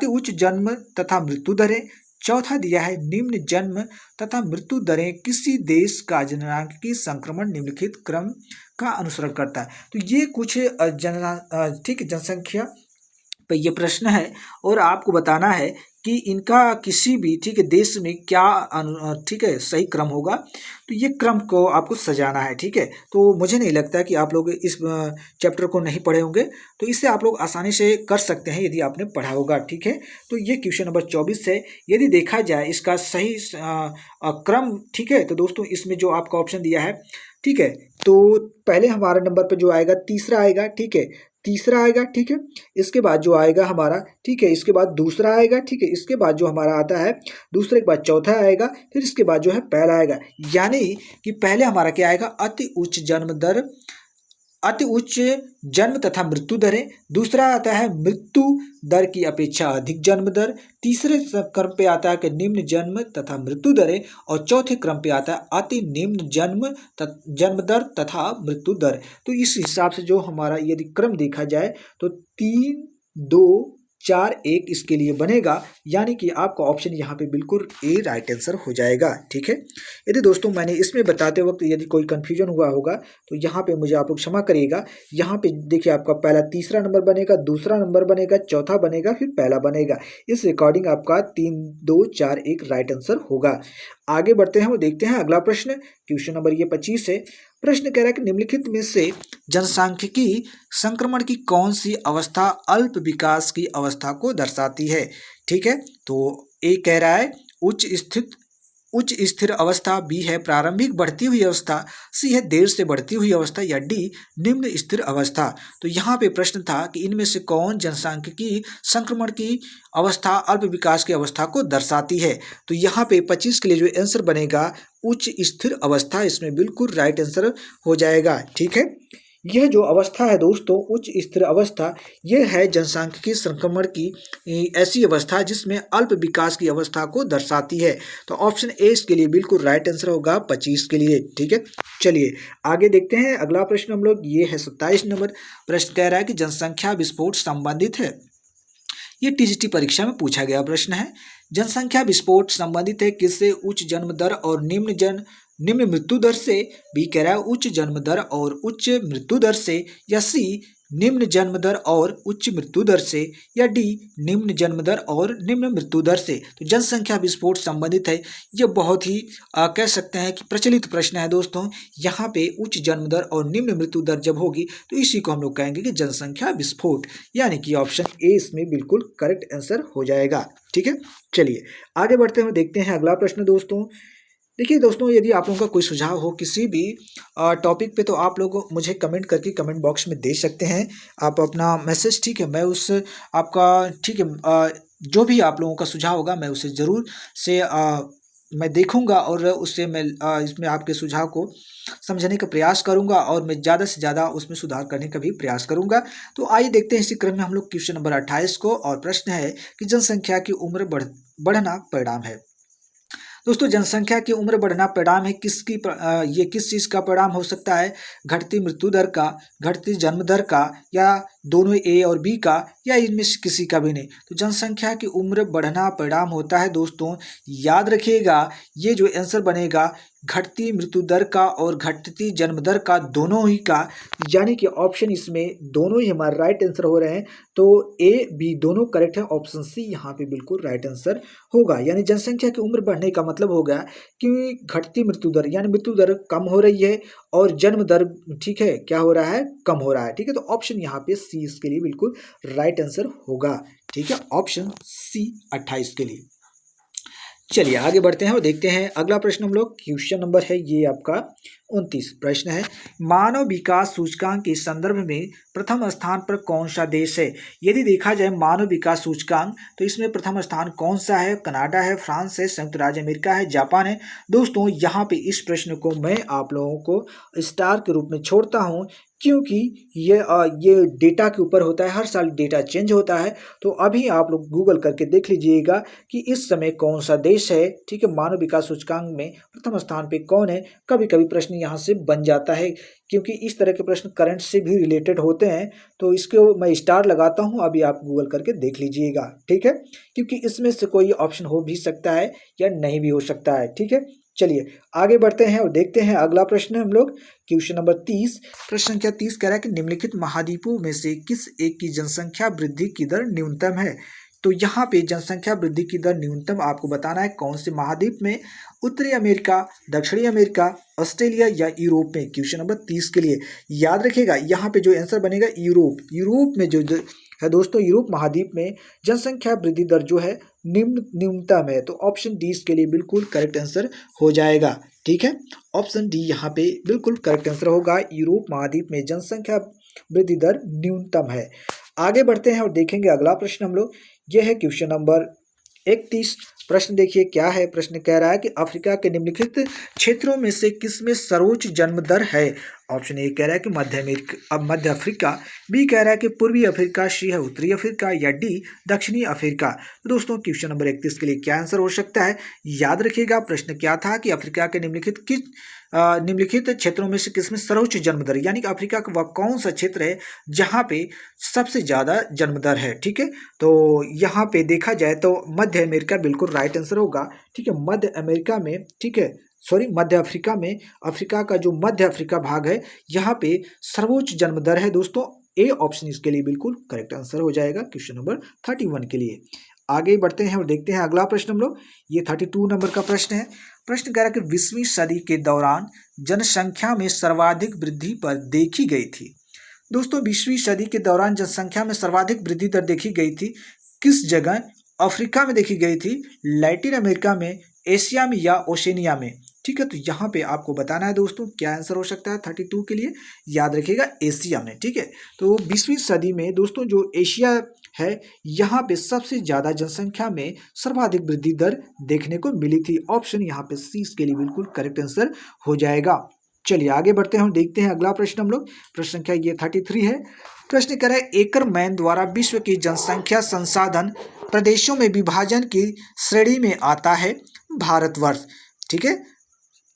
उच्च जन्म तथा मृत्यु दरें, चौथा दिया है निम्न जन्म तथा मृत्यु दरें किसी देश का जननांकिकी संक्रमण निम्नलिखित क्रम का अनुसरण करता है। तो ये कुछ जनसंख्या पे ये प्रश्न है और आपको बताना है कि इनका किसी भी ठीक है देश में क्या ठीक है सही क्रम होगा। तो ये क्रम को आपको सजाना है। ठीक है, तो मुझे नहीं लगता कि आप लोग इस चैप्टर को नहीं पढ़े होंगे, तो इससे आप लोग आसानी से कर सकते हैं यदि आपने पढ़ा होगा। ठीक है, तो ये क्वेश्चन नंबर 24 है। यदि देखा जाए इसका सही क्रम, ठीक है, तो दोस्तों इसमें जो आपका ऑप्शन दिया है, ठीक है, तो पहले हमारा नंबर पर जो आएगा तीसरा आएगा। ठीक है, तीसरा आएगा। ठीक है, इसके बाद जो आएगा हमारा, ठीक है, इसके बाद दूसरा आएगा। ठीक है, इसके बाद जो हमारा आता है दूसरे के बाद चौथा आएगा, फिर इसके बाद जो है पहला आएगा। यानी कि पहले हमारा क्या आएगा? अति उच्च जन्म तथा मृत्यु दरें, दूसरा आता है मृत्यु दर की अपेक्षा अधिक जन्म दर, तीसरे क्रम पे आता है कि निम्न जन्म तथा मृत्यु दरें और चौथे क्रम पे आता है अति निम्न जन्म दर तथा मृत्यु दर। तो इस हिसाब से जो हमारा यदि क्रम देखा जाए तो 3, 2, 4, 1 इसके लिए बनेगा। यानी कि आपका ऑप्शन यहाँ पे बिल्कुल ए राइट आंसर हो जाएगा। ठीक है, यदि दोस्तों मैंने इसमें बताते वक्त यदि कोई कंफ्यूजन हुआ होगा तो यहाँ पे मुझे आप लोग क्षमा करिएगा। यहाँ पे देखिए आपका पहला तीसरा नंबर बनेगा, दूसरा नंबर बनेगा, चौथा बनेगा, फिर पहला बनेगा। इस रिकॉर्डिंग आपका 3, 2, 4, 1 राइट आंसर होगा। आगे बढ़ते हैं और देखते हैं अगला प्रश्न, क्वेश्चन नंबर ये 25 है। प्रश्न कह रहा है कि निम्नलिखित में से जनसांख्यिकी संक्रमण की कौन सी अवस्था अल्प विकास की अवस्था को दर्शाती है। ठीक है, तो ए कह रहा है उच्च स्थिर अवस्था, बी है प्रारंभिक बढ़ती हुई अवस्था, सी है देर से बढ़ती हुई अवस्था या डी निम्न स्थिर अवस्था। तो यहाँ पे प्रश्न था कि इनमें से कौन जनसांख्यिकी संक्रमण की अवस्था अल्प विकास की अवस्था को दर्शाती है। तो यहाँ पे 25 के लिए जो आंसर बनेगा उच्च स्थिर अवस्था, इसमें बिल्कुल राइट आंसर हो जाएगा। ठीक है, यह जो अवस्था है दोस्तों, उच्च स्थिर अवस्था, यह है जनसांख्यिकीय संक्रमण की ऐसी अवस्था जिसमें अल्प विकास की अवस्था को दर्शाती है। तो ऑप्शन ए इसके लिए बिल्कुल राइट आंसर होगा 25 के लिए। ठीक है, चलिए आगे देखते हैं अगला प्रश्न हम लोग। ये है 27 नंबर प्रश्न, कह रहा है कि जनसंख्या विस्फोट संबंधित है। ये टीजीटी परीक्षा में पूछा गया प्रश्न है। जनसंख्या विस्फोट संबंधित है किससे? उच्च जन्म दर और निम्न मृत्यु दर से। बी कह रहा है उच्च जन्म दर और उच्च मृत्यु दर से, या सी निम्न जन्म दर और उच्च मृत्यु दर से, या डी निम्न जन्म दर और निम्न मृत्यु दर से। तो जनसंख्या विस्फोट संबंधित है, ये बहुत ही कह सकते हैं कि प्रचलित प्रश्न है दोस्तों। यहाँ पे उच्च जन्म दर और निम्न मृत्यु दर जब होगी तो इसी को हम लोग कहेंगे कि जनसंख्या विस्फोट, यानी कि ऑप्शन ए इसमें बिल्कुल करेक्ट आंसर हो जाएगा। ठीक है, चलिए आगे बढ़ते हुए देखते हैं अगला प्रश्न दोस्तों। देखिए दोस्तों, यदि आप लोगों का कोई सुझाव हो किसी भी टॉपिक पे, तो आप लोग मुझे कमेंट करके कमेंट बॉक्स में दे सकते हैं। आप अपना मैसेज, ठीक है, मैं उस आपका, ठीक है, जो भी आप लोगों का सुझाव होगा मैं उसे ज़रूर से मैं देखूंगा और उससे मैं इसमें आपके सुझाव को समझने का प्रयास करूंगा और मैं ज़्यादा से ज़्यादा उसमें सुधार करने का भी प्रयास करूंगा। तो आइए देखते हैं इसी क्रम में हम लोग क्वेश्चन नंबर 28 को, और प्रश्न है कि जनसंख्या की उम्र बढ़ना परिणाम है। दोस्तों, जनसंख्या की उम्र बढ़ना परिणाम है किसकी? ये किस चीज़ का परिणाम हो सकता है? घटती मृत्यु दर का, घटती जन्म दर का, या दोनों ए और बी का, या इनमें से किसी का भी नहीं। तो जनसंख्या की उम्र बढ़ना परिणाम होता है दोस्तों, याद रखिएगा, ये जो आंसर बनेगा घटती मृत्यु दर का और घटती जन्म दर का, दोनों ही का, यानी कि ऑप्शन इसमें दोनों ही हमारे राइट आंसर हो रहे हैं। तो ए बी दोनों करेक्ट है, ऑप्शन सी यहाँ पे बिल्कुल राइट आंसर होगा। यानी जनसंख्या की उम्र बढ़ने का मतलब हो गया कि घटती मृत्यु दर, यानी मृत्यु दर कम हो रही है और जन्म दर, ठीक है, क्या हो रहा है? कम हो रहा है। ठीक है, तो ऑप्शन यहाँ पे सी इसके लिए बिल्कुल राइट आंसर होगा। ठीक है, ऑप्शन सी 28 के लिए। चलिए आगे बढ़ते हैं और देखते हैं अगला प्रश्न हम लोग। क्वेश्चन नंबर है ये आपका 29 प्रश्न है, मानव विकास सूचकांक के संदर्भ में प्रथम स्थान पर कौन सा देश है? यदि देखा जाए मानव विकास सूचकांक, तो इसमें प्रथम स्थान कौन सा है? कनाडा है, फ्रांस है, संयुक्त राज्य अमेरिका है, जापान है। दोस्तों, यहाँ पे इस प्रश्न को मैं आप लोगों को स्टार के रूप में छोड़ता हूँ, क्योंकि ये डेटा के ऊपर होता है, हर साल डेटा चेंज होता है। तो अभी आप लोग गूगल करके देख लीजिएगा कि इस समय कौन सा देश है, ठीक है, मानव विकास सूचकांक में प्रथम स्थान पे कौन है। कभी कभी प्रश्न यहाँ से बन जाता है, क्योंकि इस तरह के प्रश्न करंट से भी रिलेटेड होते हैं, तो इसको मैं स्टार लगाता हूँ। अभी आप गूगल करके देख लीजिएगा, ठीक है, क्योंकि इसमें से कोई ऑप्शन हो भी सकता है या नहीं भी हो सकता है। ठीक है, चलिए आगे बढ़ते हैं और देखते हैं अगला प्रश्न हम लोग। क्वेश्चन नंबर 30, प्रश्न संख्या 30 कह रहा है कि निम्नलिखित महाद्वीपों में से किस एक की जनसंख्या वृद्धि की दर न्यूनतम है? तो यहाँ पे जनसंख्या वृद्धि की दर न्यूनतम आपको बताना है कौन से महाद्वीप में? उत्तरी अमेरिका, दक्षिणी अमेरिका, ऑस्ट्रेलिया या यूरोप में। क्वेश्चन नंबर 30 के लिए याद रखिएगा, यहाँ पे जो आंसर बनेगा यूरोप में जो है दोस्तों, यूरोप महाद्वीप में जनसंख्या वृद्धि दर जो है न्यूनतम है। तो ऑप्शन डी इसके लिए बिल्कुल करेक्ट आंसर हो जाएगा। ठीक है, ऑप्शन डी यहाँ पे बिल्कुल करेक्ट आंसर होगा, यूरोप महाद्वीप में जनसंख्या वृद्धि दर न्यूनतम है। आगे बढ़ते हैं और देखेंगे अगला प्रश्न हम लोग। यह है क्वेश्चन नंबर 31। प्रश्न देखिए क्या है। प्रश्न कह रहा है कि अफ्रीका के निम्नलिखित क्षेत्रों में से किसमें सर्वोच्च जन्म दर है? ऑप्शन ए कह रहा है कि मध्य अफ्रीका, बी कह रहा है कि पूर्वी अफ्रीका, सी है उत्तरी अफ्रीका, या डी दक्षिणी अफ्रीका। तो दोस्तों, क्वेश्चन नंबर 31 के लिए क्या आंसर हो सकता है? याद रखिएगा, प्रश्न क्या था कि अफ्रीका के निम्नलिखित क्षेत्रों में से किसमें सर्वोच्च जन्म दर, यानी कि अफ्रीका का वह कौन सा क्षेत्र है जहाँ पे सबसे ज़्यादा जन्म दर है। ठीक है, तो यहाँ पे देखा जाए तो मध्य अमेरिका बिल्कुल राइट आंसर होगा। ठीक है, मध्य अमेरिका में, ठीक है, सॉरी, मध्य अफ्रीका में, अफ्रीका का जो मध्य अफ्रीका भाग है, यहाँ पे सर्वोच्च जन्म दर है दोस्तों। ए ऑप्शन इसके लिए बिल्कुल करेक्ट आंसर हो जाएगा क्वेश्चन नंबर 31 के लिए। आगे बढ़ते हैं और देखते हैं अगला प्रश्न हम लोग। ये 32 नंबर का प्रश्न है। प्रश्न कह रहा है कि 20वीं सदी के दौरान जनसंख्या में सर्वाधिक वृद्धि पर देखी गई थी। दोस्तों, 20वीं सदी के दौरान जनसंख्या में सर्वाधिक वृद्धि दर देखी गई थी किस जगह? अफ्रीका में देखी गई थी, लैटिन अमेरिका में, एशिया में, या ओशनिया में। ठीक है, तो यहाँ पे आपको बताना है दोस्तों क्या आंसर हो सकता है 32 के लिए। याद रखिएगा, एशिया में। ठीक है, तो 20वीं सदी में दोस्तों जो एशिया है, यहाँ पे सबसे ज़्यादा जनसंख्या में सर्वाधिक वृद्धि दर देखने को मिली थी। ऑप्शन यहाँ पे सी इसके लिए बिल्कुल करेक्ट आंसर हो जाएगा। चलिए आगे बढ़ते हैं, हम देखते हैं अगला प्रश्न हम लोग। प्रश्न संख्या ये 33 है। प्रश्न कह रहा है एकरमैन द्वारा विश्व की जनसंख्या संसाधन प्रदेशों में विभाजन की श्रेणी में आता है भारतवर्ष। ठीक है,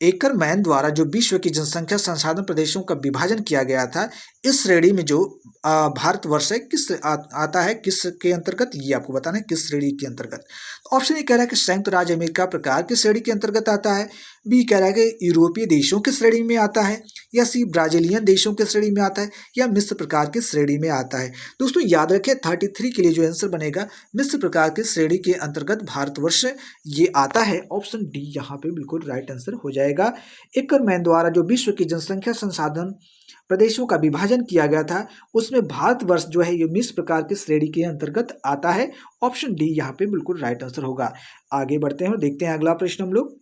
एकरमैन द्वारा जो विश्व की जनसंख्या संसाधन प्रदेशों का विभाजन किया गया था, इस श्रेणी में जो भारतवर्ष है आता है, किस के अंतर्गत, ये आपको बताना है किस श्रेणी के अंतर्गत। ऑप्शन ए कह रहा है कि संयुक्त राज्य अमेरिका प्रकार की श्रेणी के अंतर्गत आता है, बी कह रहा है कि यूरोपीय देशों की श्रेणी में आता है, या सी ब्राजीलियन देशों की श्रेणी में आता है, या मिश्र प्रकार की श्रेणी में आता है। दोस्तों याद रखें 33 के लिए जो आंसर बनेगा मिश्र प्रकार की श्रेणी के अंतर्गत भारतवर्ष ये आता है। ऑप्शन डी यहाँ पे बिल्कुल राइट आंसर हो जाएगा। एकरमैन द्वारा जो विश्व की जनसंख्या संसाधन प्रदेशों का विभाजन किया गया था, उसमें भारतवर्ष जो है ये मिश्र प्रकार की श्रेणी के अंतर्गत आता है। ऑप्शन डी यहाँ पे बिल्कुल राइट आंसर होगा। आगे बढ़ते हैं, देखते हैं अगला प्रश्न हम लोग।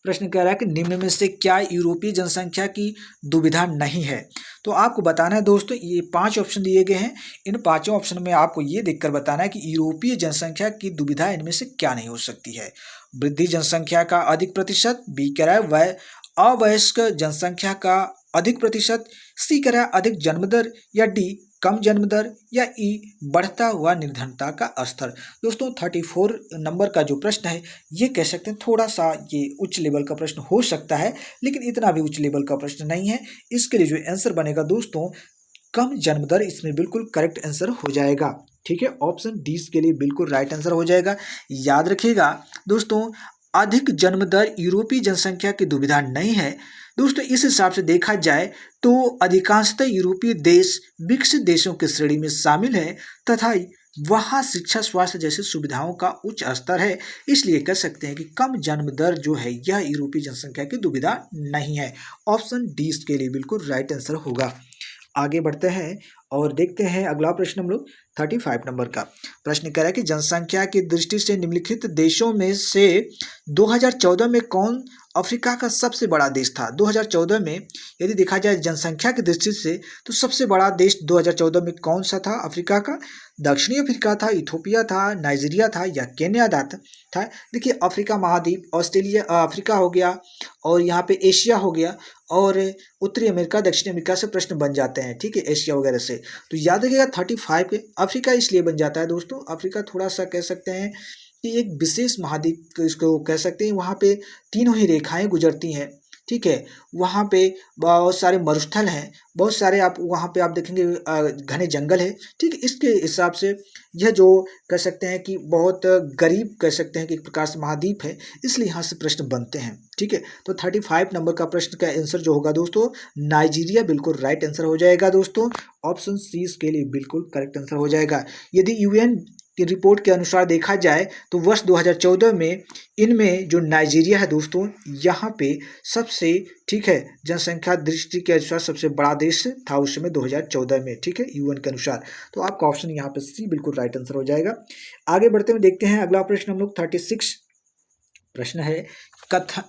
प्रश्न कह रहा है कि निम्न में से क्या यूरोपीय जनसंख्या की दुविधा नहीं है। तो आपको बताना है दोस्तों, ये 5 ऑप्शन दिए गए हैं, इन पांचों ऑप्शन में आपको ये देखकर बताना है कि यूरोपीय जनसंख्या की दुविधा इनमें से क्या नहीं हो सकती है। वृद्धि जनसंख्या का अधिक प्रतिशत, बी कह रहा है वह अवयस्क जनसंख्या का अधिक प्रतिशत, सी कह रहा है अधिक जन्म दर, या डी कम जन्म दर, या ई बढ़ता हुआ निर्धनता का स्तर। दोस्तों 34 नंबर का जो प्रश्न है ये कह सकते हैं थोड़ा सा ये उच्च लेवल का प्रश्न हो सकता है, लेकिन इतना भी उच्च लेवल का प्रश्न नहीं है। इसके लिए जो आंसर बनेगा दोस्तों कम जन्म दर, इसमें बिल्कुल करेक्ट आंसर हो जाएगा। ठीक है, ऑप्शन डी के लिए बिल्कुल राइट आंसर हो जाएगा। याद रखिएगा दोस्तों, अधिक जन्म दर यूरोपीय जनसंख्या की दुविधा नहीं है। दोस्तों इस हिसाब से देखा जाए तो अधिकांशतः यूरोपीय देश विकसित देशों की श्रेणी में शामिल है तथा वहाँ शिक्षा स्वास्थ्य जैसी सुविधाओं का उच्च स्तर है, इसलिए कह सकते हैं कि कम जन्म दर जो है यह यूरोपीय जनसंख्या की दुविधा नहीं है। ऑप्शन डी के लिए बिल्कुल राइट आंसर होगा। आगे बढ़ते हैं और देखते हैं अगला प्रश्न हम लोग 35 नंबर का। प्रश्न कह रहा है कि जनसंख्या की दृष्टि से निम्नलिखित देशों में से 2014 में कौन अफ्रीका का सबसे बड़ा देश था। 2014 में यदि देखा जाए जनसंख्या की दृष्टि से तो सबसे बड़ा देश 2014 में कौन सा था अफ्रीका का। दक्षिणी अफ्रीका था, इथोपिया था, नाइजीरिया था, या केन्या था। देखिए अफ्रीका महाद्वीप, ऑस्ट्रेलिया अफ्रीका हो गया, और यहाँ पे एशिया हो गया, और उत्तरी अमेरिका दक्षिणी अमेरिका से प्रश्न बन जाते हैं। ठीक है, एशिया वगैरह से। तो याद रखिएगा 35 के अफ्रीका इसलिए बन जाता है दोस्तों, अफ्रीका थोड़ा सा कह सकते हैं कि एक विशेष महाद्वीप इसको कह सकते हैं। वहाँ पे तीनों ही रेखाएं गुजरती हैं। ठीक है, वहाँ पे बहुत सारे मरुस्थल हैं, बहुत सारे आप वहाँ पे आप देखेंगे घने जंगल है। ठीक है, इसके हिसाब से यह जो कह सकते हैं कि बहुत गरीब कह सकते हैं कि एक प्रकार से महाद्वीप है, इसलिए यहाँ से प्रश्न बनते हैं। ठीक है, तो 35 नंबर का प्रश्न का आंसर जो होगा दोस्तों नाइजीरिया बिल्कुल राइट आंसर हो जाएगा दोस्तों। ऑप्शन सी के लिए बिल्कुल करेक्ट आंसर हो जाएगा। यदि यूएन की रिपोर्ट के अनुसार देखा जाए तो वर्ष 2014 में इनमें जो नाइजीरिया है दोस्तों, यहाँ पे सबसे ठीक है जनसंख्या दृष्टि के अनुसार सबसे बड़ा देश था उस समय 2014 में। ठीक है, यूएन के अनुसार। तो आपका ऑप्शन यहाँ पे सी बिल्कुल राइट आंसर हो जाएगा। आगे बढ़ते हुए देखते हैं अगला प्रश्न हम लोग 36 प्रश्न है।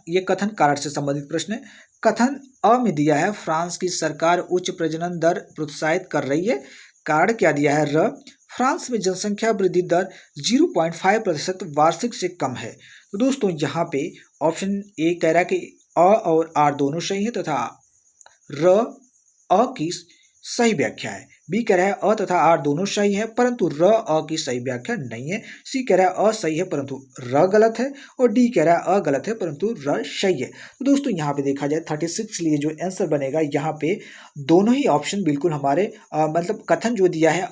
ये कथन कारक से संबंधित प्रश्न है। कथन अ में दिया है फ्रांस की सरकार उच्च प्रजनन दर प्रोत्साहित कर रही है। कारण क्या दिया है र, फ्रांस में जनसंख्या वृद्धि दर 0.5% वार्षिक से कम है। तो दोस्तों यहाँ पे ऑप्शन ए कह रहा है कि अ और आर दोनों सही है तथा र अ की सही व्याख्या है। बी कह रहा है अ तथा आर दोनों सही है परंतु र अ की सही व्याख्या नहीं है। सी कह रहा है अ सही है परंतु र गलत है, और डी कह रहा है अ गलत है परंतु र सही है। तो दोस्तों यहाँ पे देखा जाए 36 के लिए जो आंसर बनेगा यहाँ पे दोनों ही ऑप्शन बिल्कुल हमारे मतलब कथन जो दिया है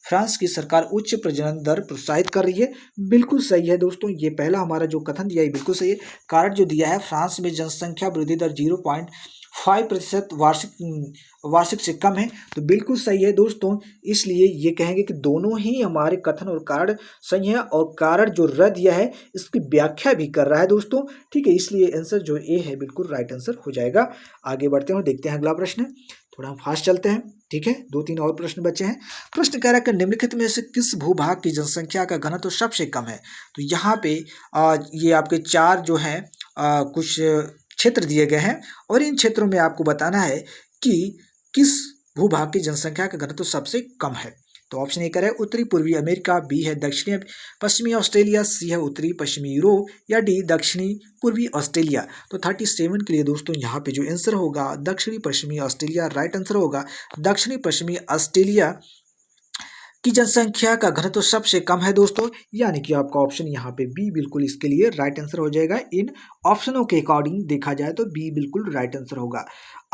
फ्रांस की सरकार उच्च प्रजनन दर प्रोत्साहित कर रही है, बिल्कुल सही है दोस्तों। ये पहला हमारा जो कथन दिया है बिल्कुल सही है। कारण जो दिया है फ्रांस में जनसंख्या वृद्धि दर 0.5% वार्षिक से कम है, तो बिल्कुल सही है दोस्तों। इसलिए ये कहेंगे कि दोनों ही हमारे कथन और कारण सही है, और कारण जो र दिया है इसकी व्याख्या भी कर रहा है दोस्तों। ठीक है, इसलिए आंसर जो ए है बिल्कुल राइट आंसर हो जाएगा। आगे बढ़ते हैं, देखते हैं अगला प्रश्न। थोड़ा फास्ट चलते हैं। ठीक है, 2-3 और प्रश्न बचे हैं। प्रश्न कह रहा है कि निम्नलिखित में से किस भूभाग की जनसंख्या का घनत्व सबसे कम है। तो यहाँ पे ये आपके 4 जो हैं कुछ क्षेत्र दिए गए हैं, और इन क्षेत्रों में आपको बताना है कि किस भूभाग की जनसंख्या का घनत्व सबसे कम है। तो ऑप्शन ए करें उत्तरी पूर्वी अमेरिका, बी है दक्षिणी पश्चिमी ऑस्ट्रेलिया, सी है उत्तरी पश्चिमी यूरोप, या डी दक्षिणी पूर्वी ऑस्ट्रेलिया। तो 37 के लिए दोस्तों यहाँ पे जो आंसर होगा दक्षिणी पश्चिमी ऑस्ट्रेलिया राइट आंसर होगा। दक्षिणी पश्चिमी ऑस्ट्रेलिया की जनसंख्या का घनत्व सबसे कम है दोस्तों, यानी कि आपका ऑप्शन यहाँ पे बी बिल्कुल इसके लिए राइट आंसर हो जाएगा। इन ऑप्शनों के अकॉर्डिंग देखा जाए तो बी बिल्कुल राइट आंसर होगा।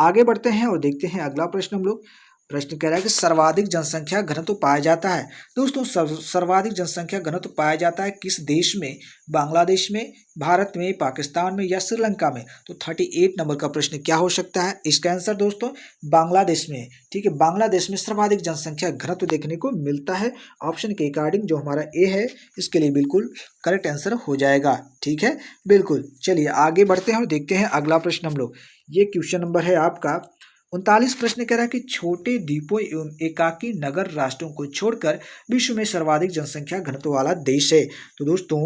आगे बढ़ते हैं और देखते हैं अगला प्रश्न हम लोग। प्रश्न कह रहा है कि सर्वाधिक जनसंख्या घनत्व पाया जाता है दोस्तों, सर्वाधिक जनसंख्या घनत्व पाया जाता है किस देश में? बांग्लादेश में, भारत में, पाकिस्तान में, या श्रीलंका में? तो 38 नंबर का प्रश्न क्या हो सकता है? इसका आंसर दोस्तों बांग्लादेश में। ठीक है, बांग्लादेश में सर्वाधिक जनसंख्या घनत्व देखने को मिलता है। ऑप्शन के अकॉर्डिंग जो हमारा ए है इसके लिए बिल्कुल करेक्ट आंसर हो जाएगा। ठीक है, बिल्कुल। चलिए आगे बढ़ते हैं और देखते हैं अगला प्रश्न हम लोग। ये क्वेश्चन नंबर है आपका 39। प्रश्न कह रहा है कि छोटे द्वीपों एवं एकाकी नगर राष्ट्रों को छोड़कर विश्व में सर्वाधिक जनसंख्या घनत्व वाला देश है। तो दोस्तों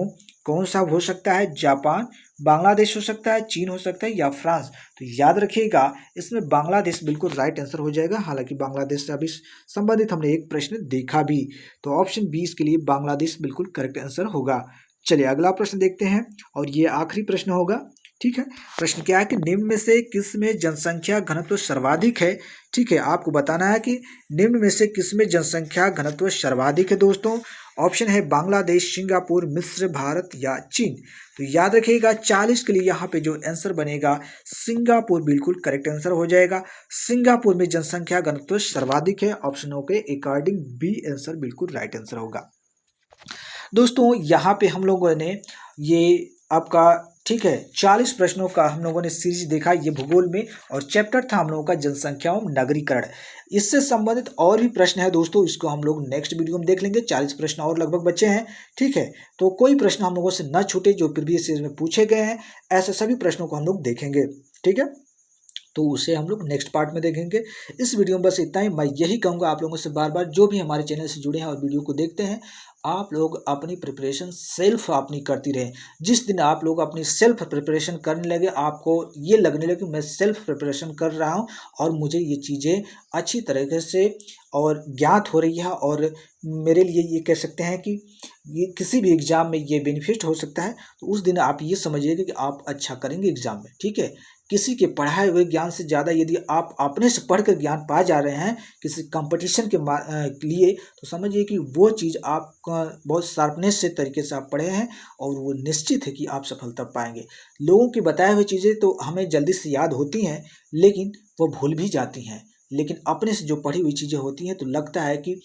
कौन सा हो सकता है? जापान, बांग्लादेश हो सकता है, चीन हो सकता है, या फ्रांस? तो याद रखिएगा इसमें बांग्लादेश बिल्कुल राइट आंसर हो जाएगा। हालांकि बांग्लादेश से अभी संबंधित हमने एक प्रश्न देखा भी, तो ऑप्शन 20 के लिए बांग्लादेश बिल्कुल करेक्ट आंसर होगा। चलिए अगला प्रश्न देखते हैं और ये आखिरी प्रश्न होगा। ठीक है, प्रश्न क्या है कि निम्न में से किस में जनसंख्या घनत्व सर्वाधिक है? ठीक है, आपको बताना है कि निम्न में से किस में जनसंख्या घनत्व सर्वाधिक है दोस्तों। ऑप्शन है बांग्लादेश, सिंगापुर, मिस्र, भारत, या चीन। तो याद रखिएगा 40 के लिए यहाँ पे जो आंसर बनेगा सिंगापुर बिल्कुल करेक्ट आंसर हो जाएगा। सिंगापुर में जनसंख्या घनत्व सर्वाधिक है। ऑप्शनों के अकॉर्डिंग बी आंसर बिल्कुल राइट आंसर होगा। दोस्तों यहाँ पे हम लोगों ने ये आपका ठीक है 40 प्रश्नों का हम लोगों ने सीरीज देखा ये भूगोल में, और चैप्टर था हम लोगों का जनसंख्या एवं नगरीकरण। इससे संबंधित और भी प्रश्न है दोस्तों, इसको हम लोग नेक्स्ट वीडियो में देख लेंगे। 40 प्रश्न और लगभग बचे हैं। ठीक है, तो कोई प्रश्न हम लोगों से न छूटे जो प्रीवियस सीरीज में पूछे गए हैं, ऐसे सभी प्रश्नों को हम लोग देखेंगे। ठीक है, तो उसे हम लोग नेक्स्ट पार्ट में देखेंगे। इस वीडियो में बस इतना ही। मैं यही कहूँगा आप लोगों से बार बार, जो भी हमारे चैनल से जुड़े हैं और वीडियो को देखते हैं, आप लोग अपनी प्रिपरेशन सेल्फ अपनी करती रहें। जिस दिन आप लोग अपनी सेल्फ प्रिपरेशन करने लगे, आपको ये लगने लगे कि मैं सेल्फ प्रिपरेशन कर रहा हूँ और मुझे ये चीज़ें अच्छी तरीके से और ज्ञात हो रही है, और मेरे लिए ये कह सकते हैं कि ये किसी भी एग्ज़ाम में ये बेनिफिट हो सकता है, तो उस दिन आप ये समझिएगा कि आप अच्छा करेंगे एग्ज़ाम में। ठीक है, किसी के पढ़ाए हुए ज्ञान से ज़्यादा यदि आप अपने से पढ़कर ज्ञान पा जा रहे हैं किसी कंपटीशन के लिए, तो समझिए कि वो चीज़ आप बहुत शार्पनेस से तरीके से आप पढ़े हैं, और वो निश्चित है कि आप सफलता पाएंगे। लोगों की बताई हुई चीज़ें तो हमें जल्दी से याद होती हैं, लेकिन वो भूल भी जाती हैं। लेकिन अपने से जो पढ़ी हुई चीज़ें होती हैं तो लगता है कि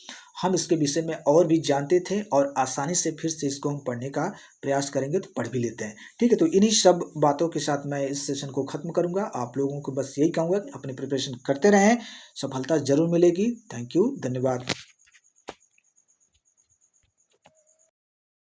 हम इसके विषय में और भी जानते थे, और आसानी से फिर से इसको हम पढ़ने का प्रयास करेंगे तो पढ़ भी लेते हैं। ठीक है, तो इन्हीं सब बातों के साथ मैं इस सेशन को ख़त्म करूंगा। आप लोगों को बस यही कहूँगा कि अपनी प्रिपरेशन करते रहें, सफलता जरूर मिलेगी। थैंक यू, धन्यवाद।